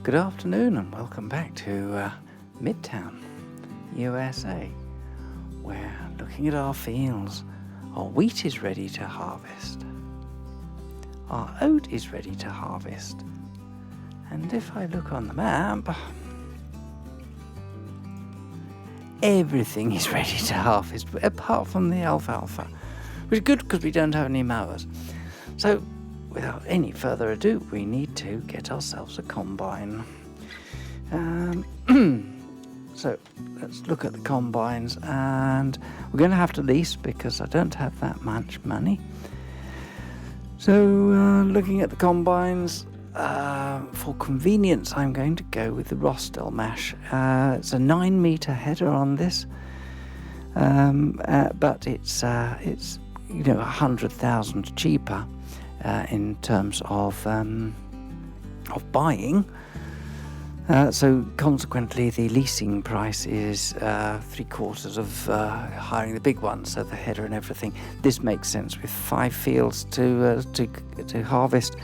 Good afternoon and welcome back to Midtown USA. We're looking at our fields. Our wheat is ready to harvest. Our oat is ready to harvest. And if I look on the map, everything is ready to harvest apart from the alfalfa, which is good because we don't have any mowers. So without any further ado, we need to get ourselves a combine. So let's look at the combines, and we're going to have to lease because I don't have that much money. So looking at the combines, for convenience I'm going to go with the Rostel mash. It's a 9-meter header on this, but it's 100,000 cheaper in terms of buying. So consequently, the leasing price is 3/4 of hiring the big one, so the header and everything. This makes sense with 5 fields to harvest.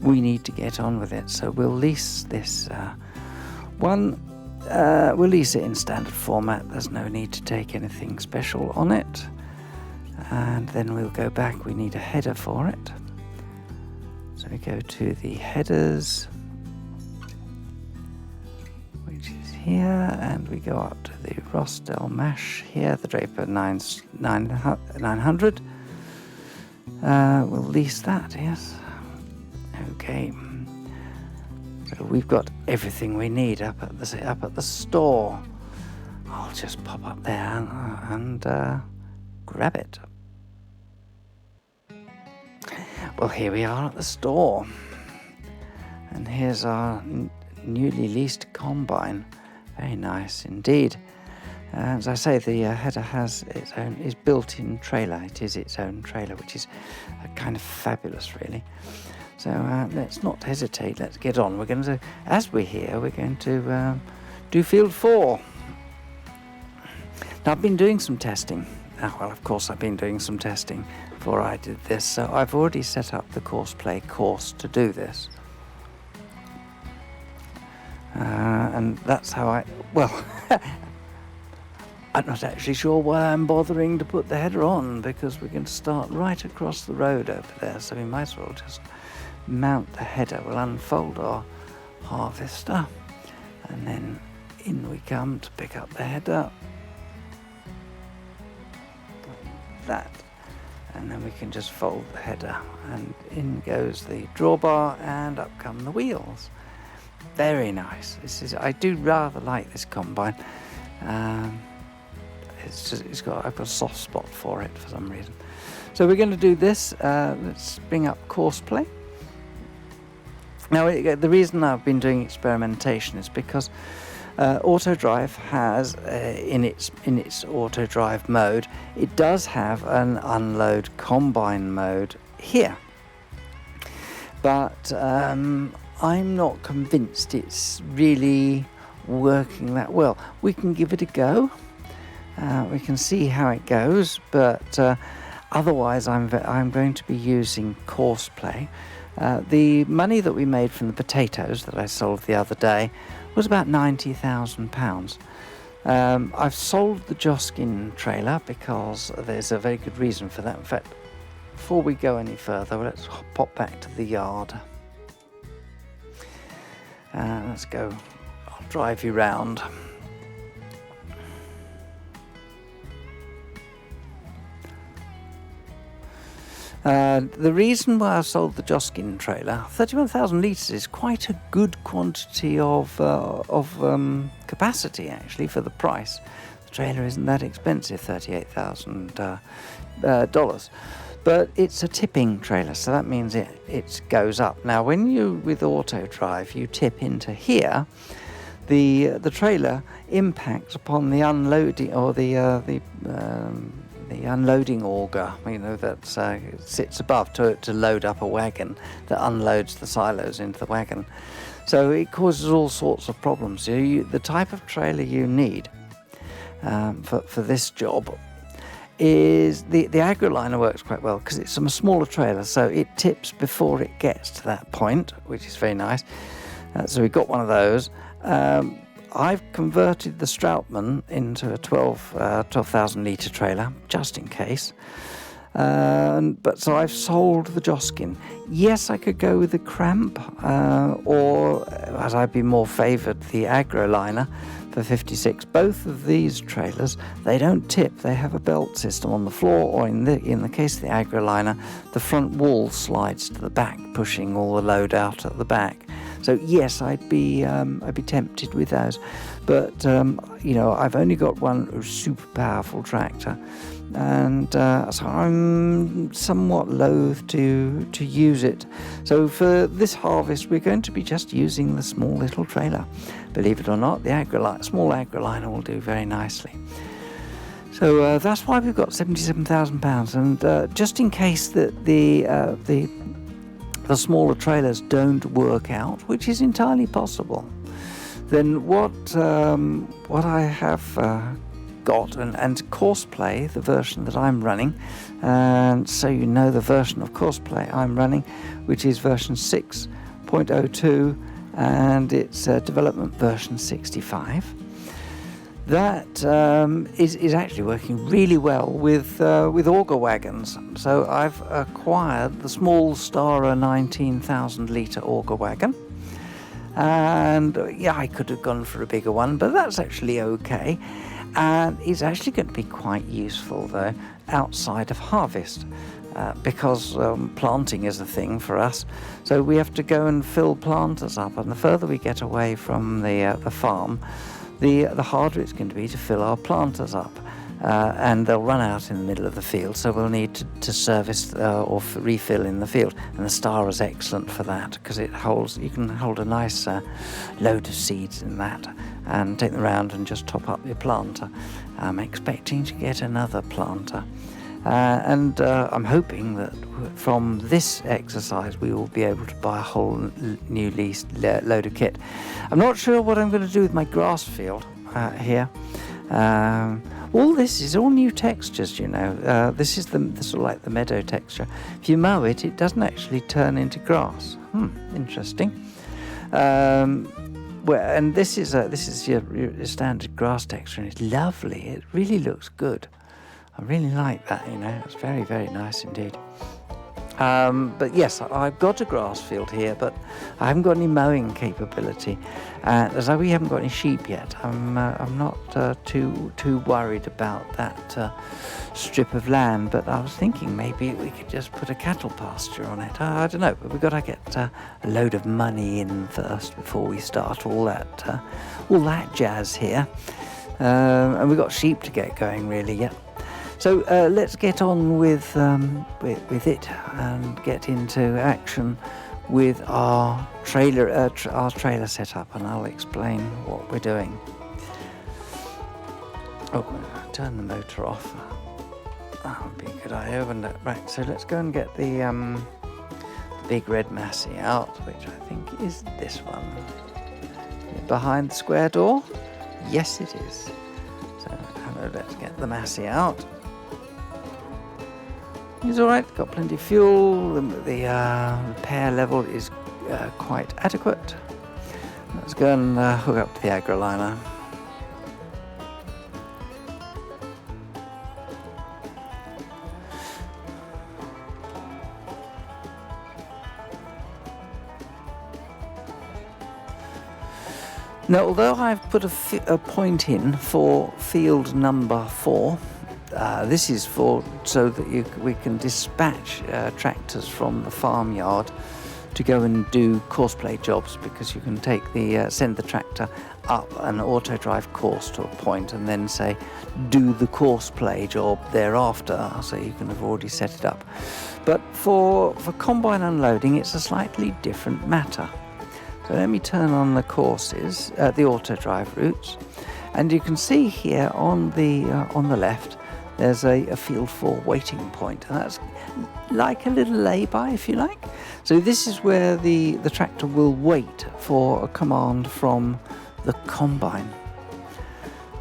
We need to get on with it, so we'll lease this one. We'll lease it in standard format. There's no need to take anything special on it. And then we'll go back. We need a header for it. So we go to the headers, which is here, and we go up to the Rostel mash here, the Draper 900. We'll lease that, yes. Okay. So we've got everything we need up at the store. I'll just pop up there and grab it. Well, here we are at the store, and here's our newly leased combine. Very nice indeed. As I say, the header has is built-in trailer. It is its own trailer, which is kind of fabulous, really. So let's not hesitate. Let's get on. We're going to, as we're here, we're going to do field 4. Now, I've been doing some testing. Well, of course, I've been doing some testing before I did this, so I've already set up the Courseplay course to do this. And that's how I'm not actually sure why I'm bothering to put the header on, because we're going to start right across the road over there, so we might as well just mount the header. We'll unfold our harvester, and then in we come to pick up the header. Like that. And then we can just fold the header, and in goes the drawbar, and up come the wheels. Very nice. I do rather like this combine. I've got a soft spot for it for some reason. So we're going to do this. Let's bring up Courseplay. Now, the reason I've been doing experimentation is because Autodrive has, in its Autodrive mode, it does have an unload combine mode here. But I'm not convinced it's really working that well. We can give it a go. We can see how it goes, but otherwise I'm going to be using Courseplay. The money that we made from the potatoes that I sold the other day was about £90,000. I've sold the Joskin trailer because there's a very good reason for that. In fact, before we go any further, let's pop back to the yard. Let's go. I'll drive you round. The reason why I sold the Joskin trailer, 31,000 litres is quite a good quantity of capacity, actually, for the price. The trailer isn't that expensive, $38,000. But it's a tipping trailer, so that means it goes up. Now, when you, with Autodrive, you tip into here, the trailer impacts upon the unloading, or the unloading auger, that sits above to load up a wagon that unloads the silos into the wagon. So it causes all sorts of problems. The type of trailer you need for this job is the AgriLiner works quite well because it's a smaller trailer, so it tips before it gets to that point, which is very nice. So we got one of those. I've converted the Strautmann into a 12,000 litre trailer, just in case. But so I've sold the Joskin. Yes, I could go with the Cramp, or as I'd be more favoured, the Agroliner for 56. Both of these trailers, they don't tip. They have a belt system on the floor, or in the case of the Agroliner, the front wall slides to the back, pushing all the load out at the back. So yes, I'd be tempted with those, but I've only got one super powerful tractor, and so I'm somewhat loath to use it. So for this harvest, we're going to be just using the small little trailer. Believe it or not, the small Agroliner will do very nicely. So that's why we've got £77,000, and just in case that the smaller trailers don't work out, which is entirely possible, then what I have got, and Courseplay, the version that I'm running, and so you know the version of Courseplay I'm running, which is version 6.02, and it's development version 65. That is actually working really well with auger wagons. So I've acquired the small Stara 19,000 litre auger wagon, and yeah, I could have gone for a bigger one, but that's actually okay. And it's actually going to be quite useful though outside of harvest, because planting is a thing for us. So we have to go and fill planters up, and the further we get away from the farm, the harder it's going to be to fill our planters up, and they'll run out in the middle of the field, so we'll need to service or refill in the field. And the Star is excellent for that, because you can hold a nice load of seeds in that and take them around and just top up your planter. I'm expecting to get another planter, and I'm hoping that from this exercise we will be able to buy a whole new load of kit. I'm not sure what I'm going to do with my grass field here. All this is all new textures, this is the sort of like the meadow texture. If you mow it, it doesn't actually turn into grass. Interesting. And this is your standard grass texture, and it's lovely. It really looks good. I really like that. It's very, very nice indeed. But yes, I've got a grass field here, but I haven't got any mowing capability. As we haven't got any sheep yet, I'm not too worried about that strip of land. But I was thinking maybe we could just put a cattle pasture on it. I don't know, but we've got to get a load of money in first before we start all that jazz here. And we've got sheep to get going really yet. So let's get on with it and get into action with our trailer setup, and I'll explain what we're doing. Oh, turn the motor off. That would be a good idea, wouldn't it? Right, so let's go and get the big red Massey out, which I think is this one. Behind the square door? Yes, it is. So let's get the Massey out. He's all right, got plenty of fuel, the repair level is quite adequate. Let's go and hook up to the Agroliner. Now, although I've put a point in for field number 4, this is so that we can dispatch tractors from the farmyard to go and do Courseplay jobs, because you can send the tractor up an Autodrive course to a point and then say do the Courseplay job thereafter, so you can have already set it up. But for combine unloading, it's a slightly different matter. So let me turn on the courses, the Autodrive routes, and you can see here on the left there's a field 4 waiting point, and that's like a little lay-by, if you like. So this is where the tractor will wait for a command from the combine.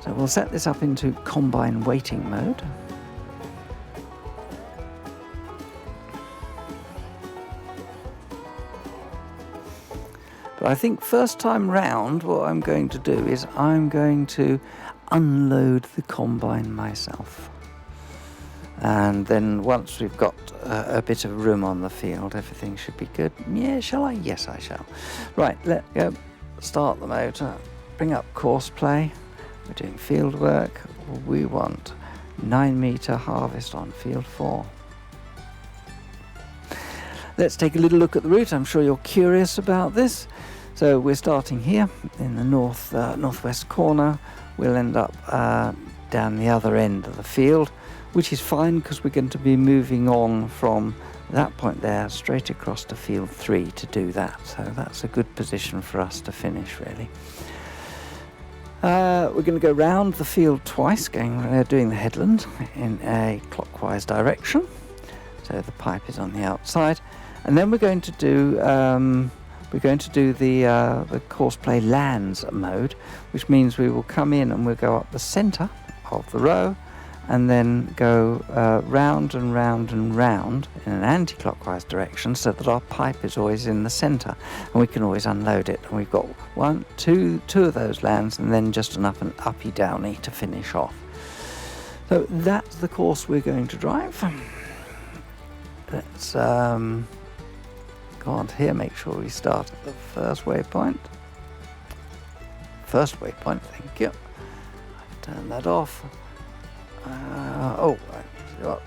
So we'll set this up into combine waiting mode. But I think first time round, what I'm going to do is I'm going to unload the combine myself. And then once we've got a bit of room on the field, everything should be good. Yeah, shall I? Yes, I shall. Right, let's go. Start the motor. Bring up Courseplay. We're doing field work. We want 9 meter harvest on field 4. Let's take a little look at the route. I'm sure you're curious about this. So we're starting here in the northwest corner. We'll end up down the other end of the field, which is fine because we're going to be moving on from that point there straight across to field 3 to do that. So that's a good position for us to finish, really. We're going to go round the field twice, doing the headland in a clockwise direction. So the pipe is on the outside, and then we're going to do the Courseplay lands mode, which means we will come in and we'll go up the centre of the row, and then go round and round and round in an anti-clockwise direction, so that our pipe is always in the centre, and we can always unload it. And we've got two of those lands, and then just an uppy downy to finish off. So that's the course we're going to drive. Let's go on to here, make sure we start at the first waypoint. First waypoint, thank you. Turn that off.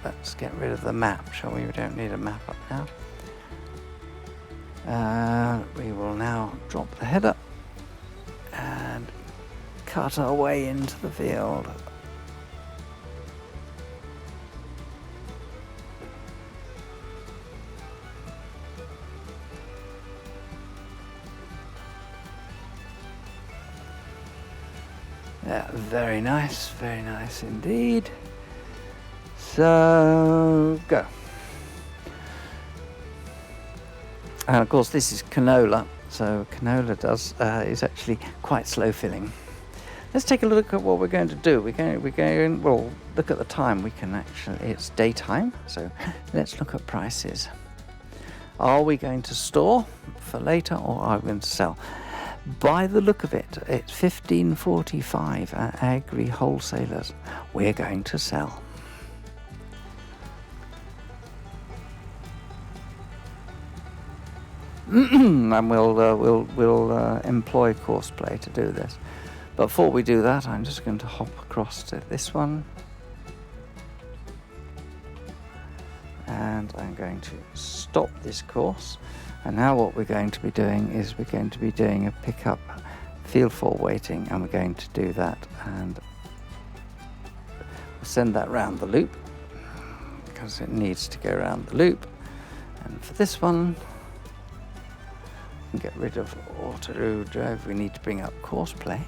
Let's get rid of the map, shall we? We don't need a map up now. We will now drop the header and cut our way into the field. Yeah, very nice indeed. So, go. And of course this is canola, so canola is actually quite slow filling. Let's take a look at what we're going to do. Well, look at the time. It's daytime, so let's look at prices. Are we going to store for later, or are we going to sell? By the look of it, it's $15.45 at Agri Wholesalers. We're going to sell. And we'll employ Courseplay to do this. But before we do that, I'm just going to hop across to this one, and I'm going to stop this course. And now what we're going to be doing is we're going to be doing a pickup field 4 waiting, and we're going to do that, and we'll send that round the loop because it needs to go around the loop. And for this one, get rid of Autodrive, we need to bring up Courseplay.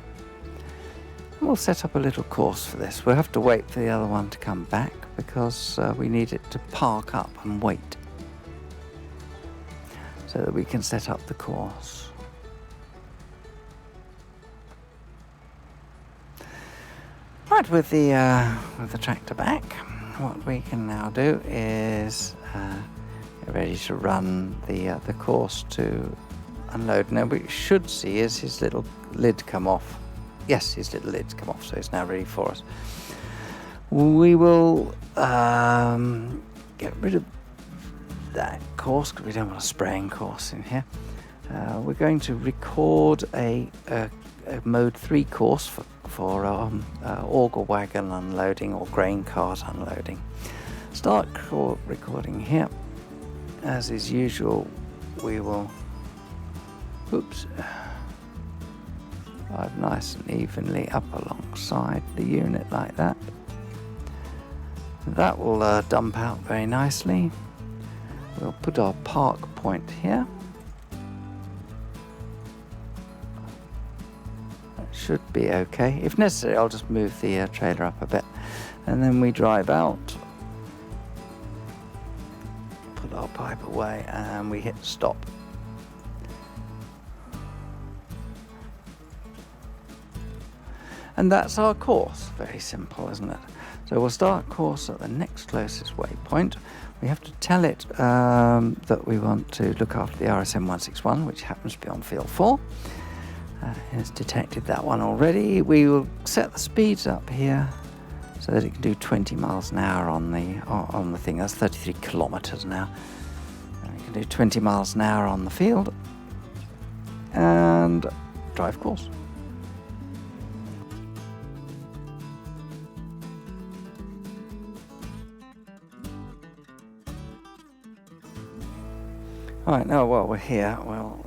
And we'll set up a little course for this. We'll have to wait for the other one to come back because we need it to park up and wait, so that we can set up the course. Right, with the tractor back, what we can now do is get ready to run the course to unload. Now what we should see is his little lid come off. Yes, his little lid's come off, so it's now ready for us. We will get rid of that course because we don't want a spraying course in here. We're going to record a mode 3 course for auger wagon unloading or grain cart unloading. Start recording here. As is usual, we will drive nice and evenly up alongside the unit like that. That will dump out very nicely. We'll put our park point here. That should be okay. If necessary, I'll just move the trailer up a bit. And then we drive out, put our pipe away, and we hit stop. And that's our course. Very simple, isn't it? So we'll start course at the next closest waypoint. We have to tell it that we want to look after the RSM 161, which happens to be on field 4. It's detected that one already. We will set the speeds up here so that it can do 20 miles an hour on the thing. That's 33 kilometers now. And it can do 20 miles an hour on the field and drive course. Right, now while we're here, we'll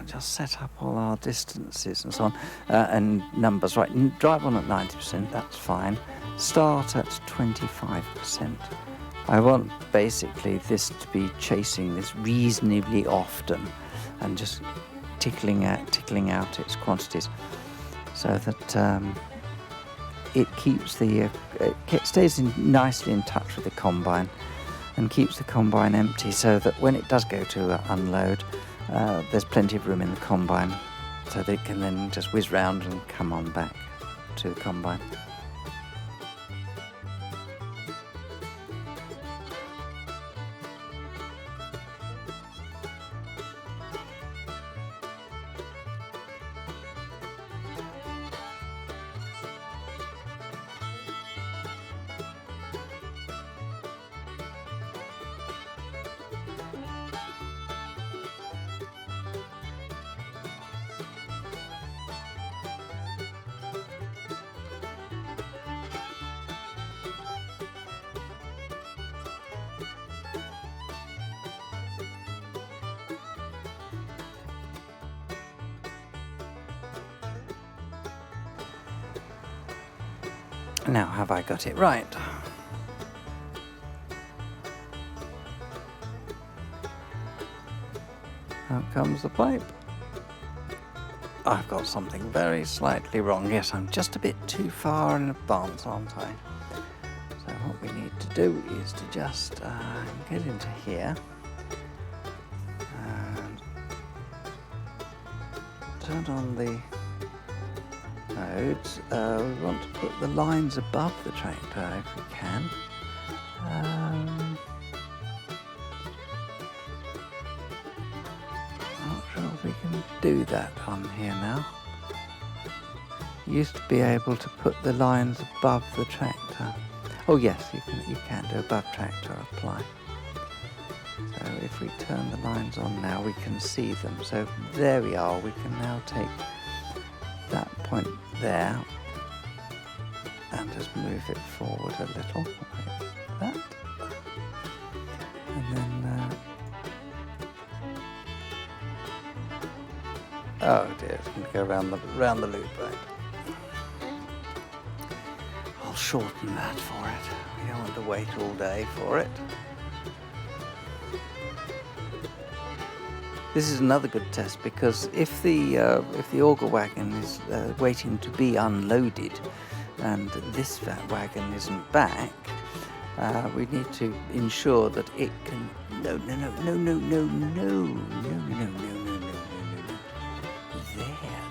just set up all our distances and so on, and numbers. Right, drive on at 90%, that's fine. Start at 25%. I want basically this to be chasing this reasonably often and just tickling out its quantities so that it keeps it stays nicely in touch with the combine and keeps the combine empty, so that when it does go to unload, there's plenty of room in the combine so that it can then just whiz round and come on back to the combine. Now, have I got it right? Out comes the pipe. I've got something very slightly wrong. Yes, I'm just a bit too far in advance, aren't I? So what we need to do is to just get into here and turn on the modes. We want to put the lines above the tractor if we can. Not sure if we can do that on here now. Used to be able to put the lines above the tractor. Oh yes, you can do above tractor apply. So if we turn the lines on now, we can see them. So there we are. We can now take that point there and just move it forward a little like that, and then oh dear, it's going to go round the loop, right? I'll shorten that for it. We don't want to wait all day for it. This is another good test, because if the auger wagon is waiting to be unloaded and this wagon isn't back, we need to ensure that it can. No. There,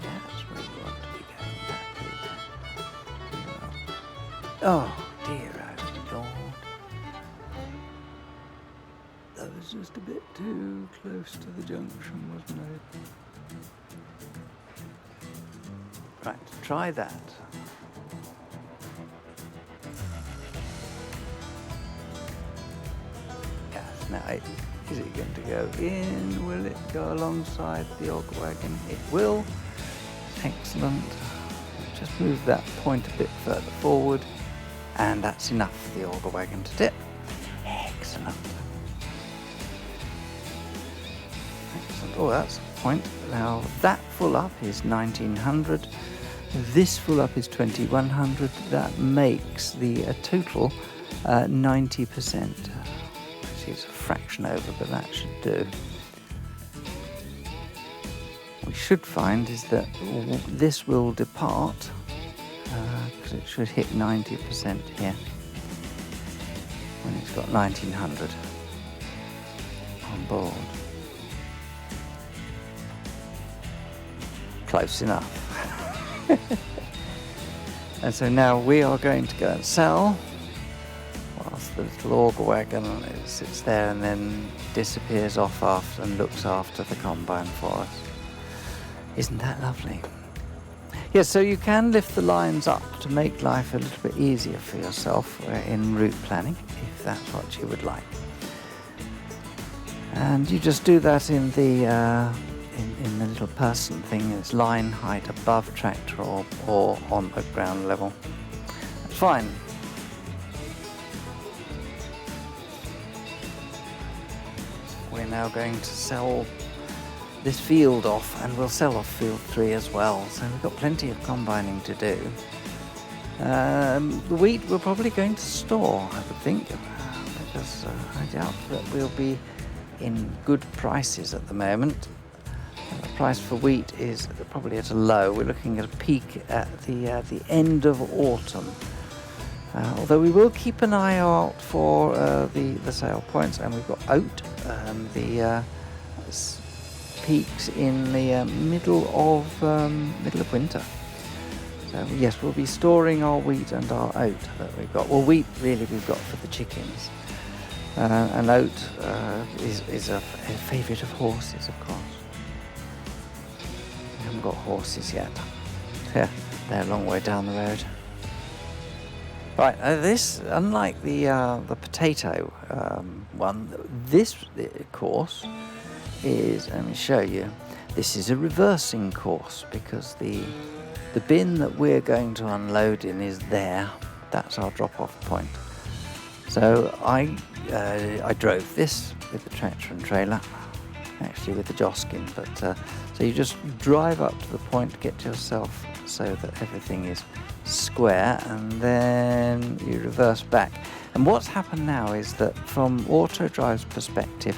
that's where you want to be going back to. Oh dear, oh Lord. That was just a bit too close to the junction, wasn't it? Right, try that. Yes, now is it going to go in? Will it go alongside the auger wagon? It will. Excellent. Just move that point a bit further forward, and that's enough for the auger wagon to dip. Excellent. Oh, that's the point. Now that full up is 1900. This full up is 2100. That makes the total 90%. See, it's a fraction over, but that should do. What we should find is that this will depart because it should hit 90% here when it's got 1900 on board. Close enough. And so now we are going to go and sell the little auger wagon. It sits there and then disappears off after and looks after the combine for us. Isn't that lovely? Yes, so you can lift the lines up to make life a little bit easier for yourself in route planning, if that's what you would like. And you just do that in the in the little person thing. It's line height above tractor or on the ground level. That's fine. We're now going to sell this field off, and we'll sell off field 3 as well, so we've got plenty of combining to do. The wheat we're probably going to store, I would think, because I doubt that we'll be in good prices at the moment. The price for wheat is probably at a low. We're looking at a peak at the end of autumn. Although we will keep an eye out for the sale points, and we've got oat, the peaks in the middle of winter. So yes, we'll be storing our wheat and our oat that we've got. Well, wheat really we've got for the chickens, and oat is a favourite of horses, of course. We haven't got horses yet. Yeah, they're a long way down the road. Right, this, unlike the potato one, this course is, let me show you, this is a reversing course, because the bin that we're going to unload in is there. That's our drop-off point. So I drove this with the tractor and trailer, actually with the Joskin, but so you just drive up to the point, get yourself so that everything is square, and then you reverse back. And what's happened now is that from Autodrive's perspective,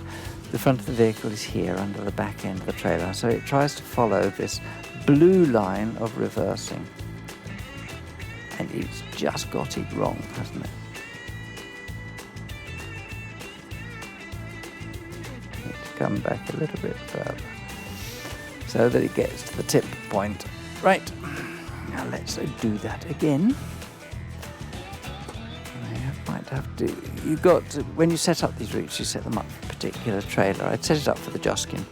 the front of the vehicle is here under the back end of the trailer, so it tries to follow this blue line of reversing, and it's just got it wrong, hasn't it? Need to come back a little bit further so that it gets to the tip point. Right, now let's do that again. Might have to. You got to, when you set up these routes, you set them up for a particular trailer. I'd set it up for the Joskin.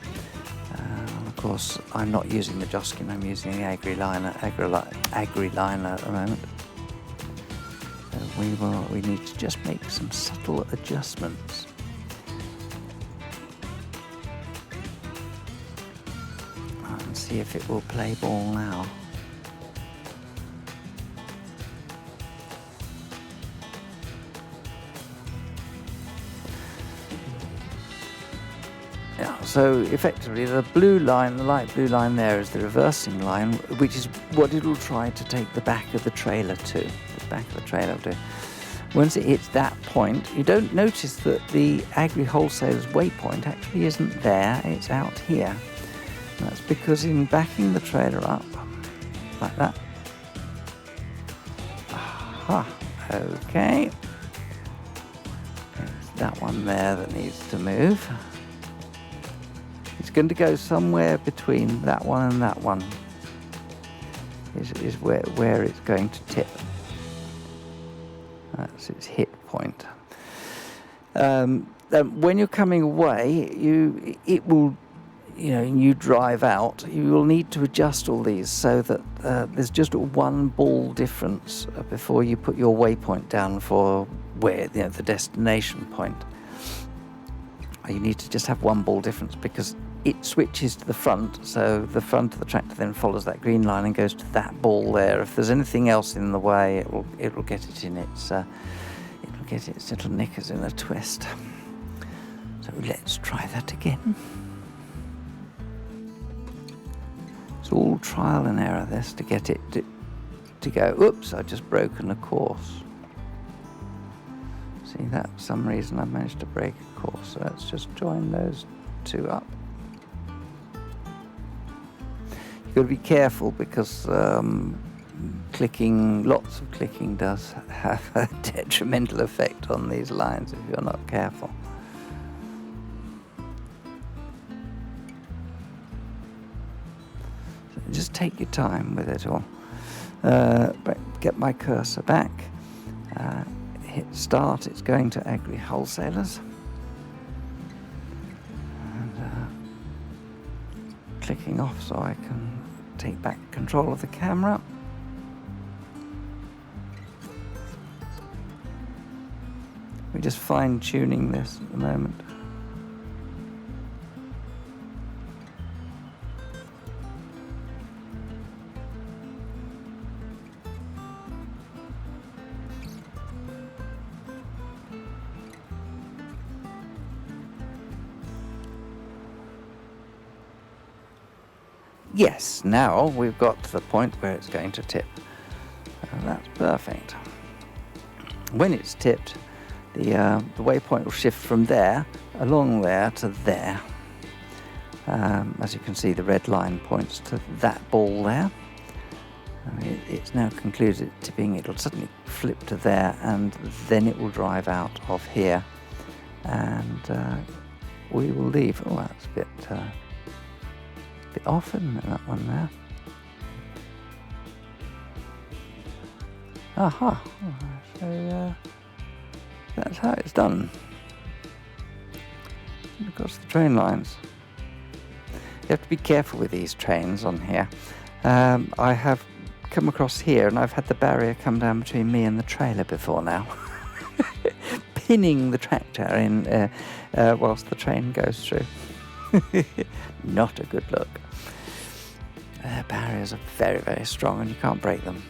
Of course, I'm not using the Joskin. I'm using the AgriLiner at the moment. So we need to just make some subtle adjustments. And see if it will play ball now. So effectively the blue line, the light blue line there, is the reversing line, which is what it will try to take the back of the trailer to. The back of the trailer will do. Once it hits that point, you don't notice that the Agri Wholesaler's waypoint actually isn't there, it's out here. And that's because in backing the trailer up, like that. Aha, okay. It's that one there that needs to move. It's going to go somewhere between that one and that one, is where it's going to tip. That's its hit point. When you're coming away, you drive out, you will need to adjust all these so that there's just one ball difference before you put your waypoint down for where the destination point. You need to just have one ball difference because it switches to the front, so the front of the tractor then follows that green line and goes to that ball there. If there's anything else in the way, it will get it in its little knickers in a twist. So let's try that again. It's all trial and error, this, to get it to go. Oops, I've just broken a course. See that? For some reason I managed to break a course, so let's just join those two up. You've got to be careful because lots of clicking does have a detrimental effect on these lines if you're not careful. So just take your time with it all. Get my cursor back. hit start, it's going to Agri Wholesalers. And clicking off so I can take back control of the camera. We're just fine-tuning this at the moment. Yes, now we've got to the point where it's going to tip. That's perfect. When it's tipped, the waypoint will shift from there, along there to there. As you can see, the red line points to that ball there. It's now concluded tipping. It'll suddenly flip to there, and then it will drive out of here. And we will leave. Oh, that's a bit off, isn't it, that one there? Aha! So that's how it's done. Across the train lines. You have to be careful with these trains on here. I have come across here and I've had the barrier come down between me and the trailer before now. Pinning the tractor in whilst the train goes through. Not a good look. Barriers are very, very strong and you can't break them.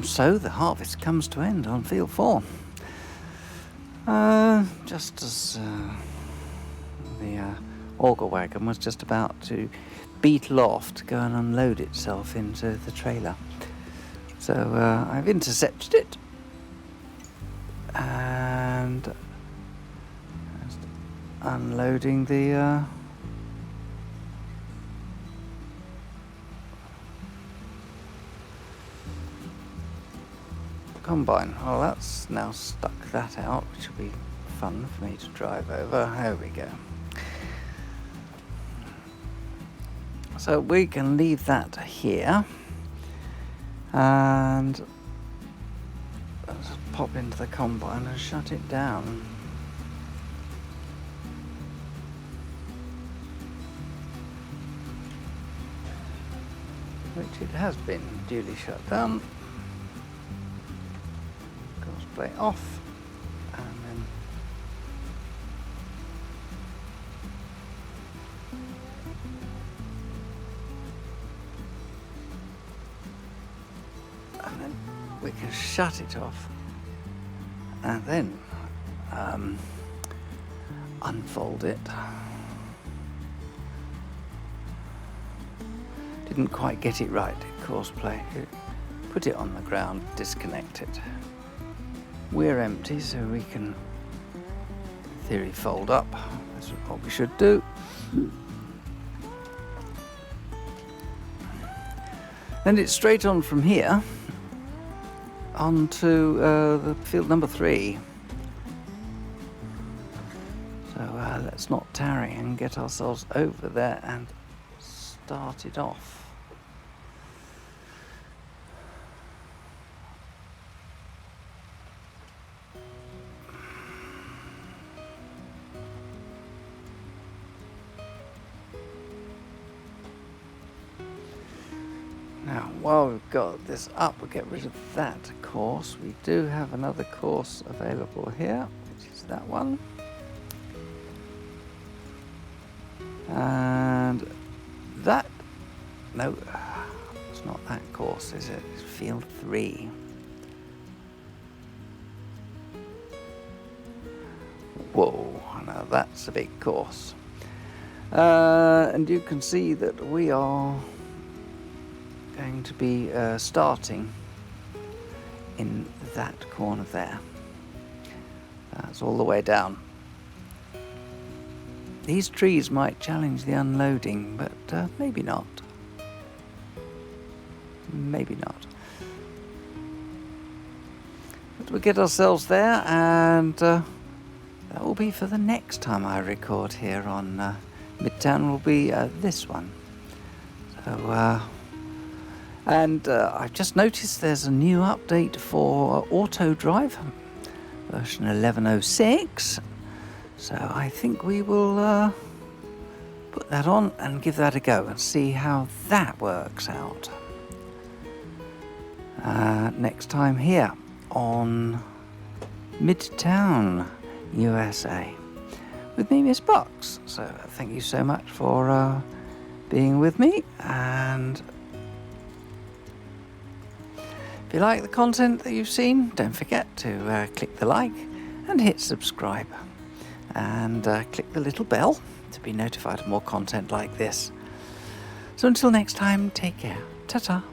So the harvest comes to end on field 4. Just as the auger wagon was just about to beetle off to go and unload itself into the trailer. So I've intercepted it, and just unloading the combine. Well, that's now stuck that out, which will be fun for me to drive over. There we go. So we can leave that here, and let's pop into the combine and shut it down. Which it has been duly shut down. Courseplay off, and then we can shut it off, and then unfold it. Didn't quite get it right, Courseplay. Put it on the ground, disconnect it. We're empty, so we can, in theory, fold up. That's what we should do. And it's straight on from here onto the field number 3. So let's not tarry and get ourselves over there and start it off. Now, while we've got this up, we'll get rid of that course. We do have another course available here, which is that one. And that, no, it's not that course, is it? It's field 3. Whoa, now that's a big course. And you can see that we are going to be starting in that corner there. That's all the way down. These trees might challenge the unloading, but maybe not. Maybe not. But we'll get ourselves there, and that will be for the next time I record here on Midtown. Will be this one. So and I've just noticed there's a new update for Autodrive, version 11.06. So I think we will put that on and give that a go and see how that works out. Next time here on Midtown USA with me, Miss Box. So thank you so much for being with me, and if you like the content that you've seen, don't forget to click the like and hit subscribe, and click the little bell to be notified of more content like this. So until next time, take care. Ta-ta.